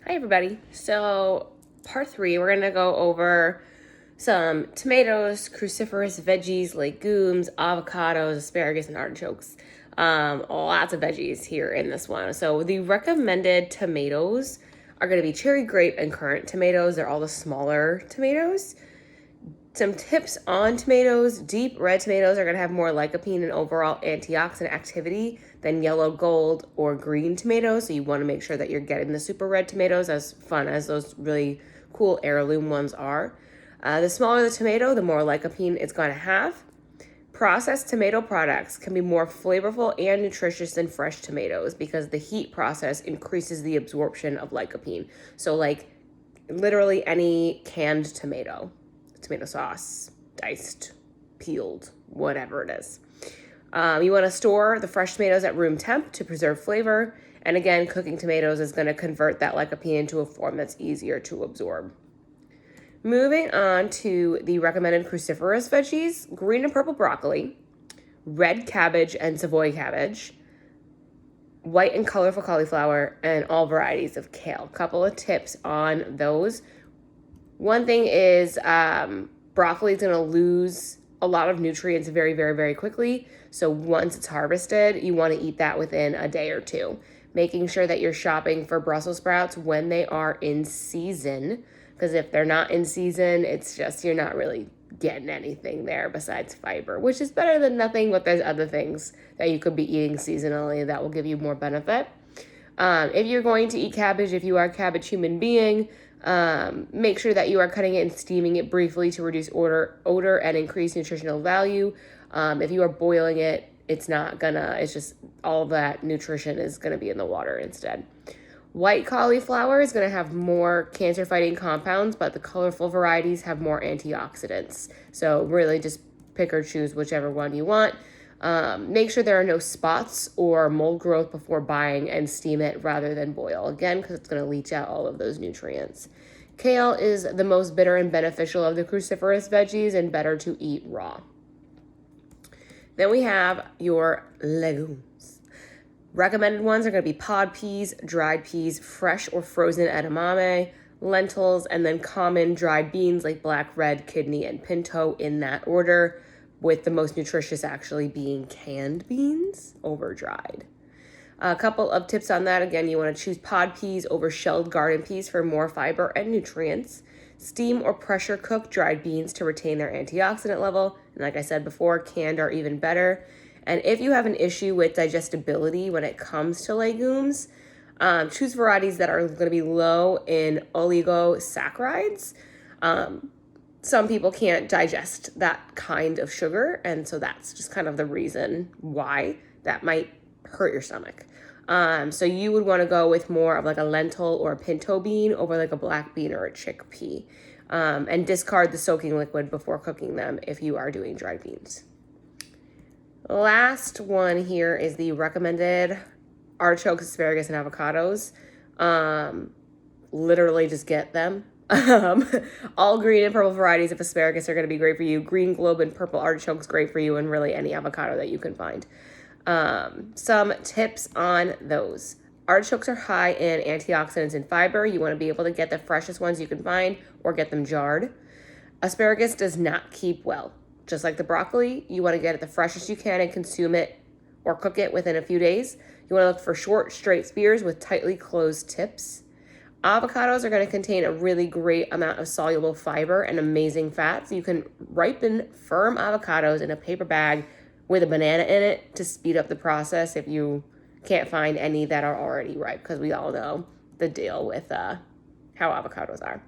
Hi everybody. So part 3, we're gonna go over some tomatoes, cruciferous veggies, legumes, avocados, asparagus, and artichokes. Lots of veggies here in this one. So the recommended tomatoes are gonna be cherry, grape, and currant tomatoes. They're all the smaller tomatoes. Some tips on tomatoes. Deep red tomatoes are going to have more lycopene and overall antioxidant activity than yellow, gold, or green tomatoes. So you want to make sure that you're getting the super red tomatoes, as fun as those really cool heirloom ones are. The smaller the tomato, the more lycopene it's going to have. Processed tomato products can be more flavorful and nutritious than fresh tomatoes because the heat process increases the absorption of lycopene. So like literally any canned tomato sauce, diced, peeled, whatever it is. You want to store the fresh tomatoes at room temp to preserve flavor. And again, cooking tomatoes is going to convert that lycopene into a form that's easier to absorb. Moving on to the recommended cruciferous veggies: green and purple broccoli, red cabbage and Savoy cabbage, white and colorful cauliflower, and all varieties of kale. Couple of tips on those. One thing is broccoli is going to lose a lot of nutrients very, very, very quickly. So once it's harvested, you want to eat that within a day or two. Making sure that you're shopping for Brussels sprouts when they are in season. Because if they're not in season, it's just you're not really getting anything there besides fiber, which is better than nothing, but there's other things that you could be eating seasonally that will give you more benefit. If you're going to eat cabbage, if you are a cabbage human being, make sure that you are cutting it and steaming it briefly to reduce odor and increase nutritional value. If you are boiling it, it's just all that nutrition is gonna be in the water instead. White cauliflower is gonna have more cancer-fighting compounds, but the colorful varieties have more antioxidants. So really just pick or choose whichever one you want. Make sure there are no spots or mold growth before buying and steam it rather than boil, again, because it's going to leach out all of those nutrients. Kale is the most bitter and beneficial of the cruciferous veggies and better to eat raw. Then we have your legumes. Recommended ones are going to be pod peas, dried peas, fresh or frozen edamame, lentils, and then common dried beans like black, red, kidney, and pinto in that order, with the most nutritious actually being canned beans over dried. A couple of tips on that. Again, you want to choose pod peas over shelled garden peas for more fiber and nutrients. Steam or pressure cook dried beans to retain their antioxidant level. And like I said before, canned are even better. And if you have an issue with digestibility when it comes to legumes, choose varieties that are going to be low in oligosaccharides. Some people can't digest that kind of sugar, and so that's just kind of the reason why that might hurt your stomach. So you would want to go with more of like a lentil or a pinto bean over like a black bean or a chickpea, and discard the soaking liquid before cooking them if you are doing dried beans. Last one here is the recommended artichokes, asparagus, and avocados. Literally just get them. All green and purple varieties of asparagus are going to be great for you. Green globe and purple artichokes great for you, and really any avocado that you can find. Some tips on those. Artichokes are high in antioxidants and fiber. You want to be able to get the freshest ones you can find or get them jarred. Asparagus does not keep well. Just like the broccoli, you want to get it the freshest you can and consume it or cook it within a few days. You want to look for short, straight spears with tightly closed tips. Avocados are going to contain a really great amount of soluble fiber and amazing fats. You can ripen firm avocados in a paper bag with a banana in it to speed up the process if you can't find any that are already ripe, because we all know the deal with how avocados are.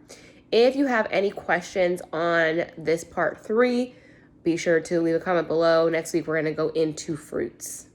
If you have any questions on this part 3, be sure to leave a comment below. Next week, we're going to go into fruits.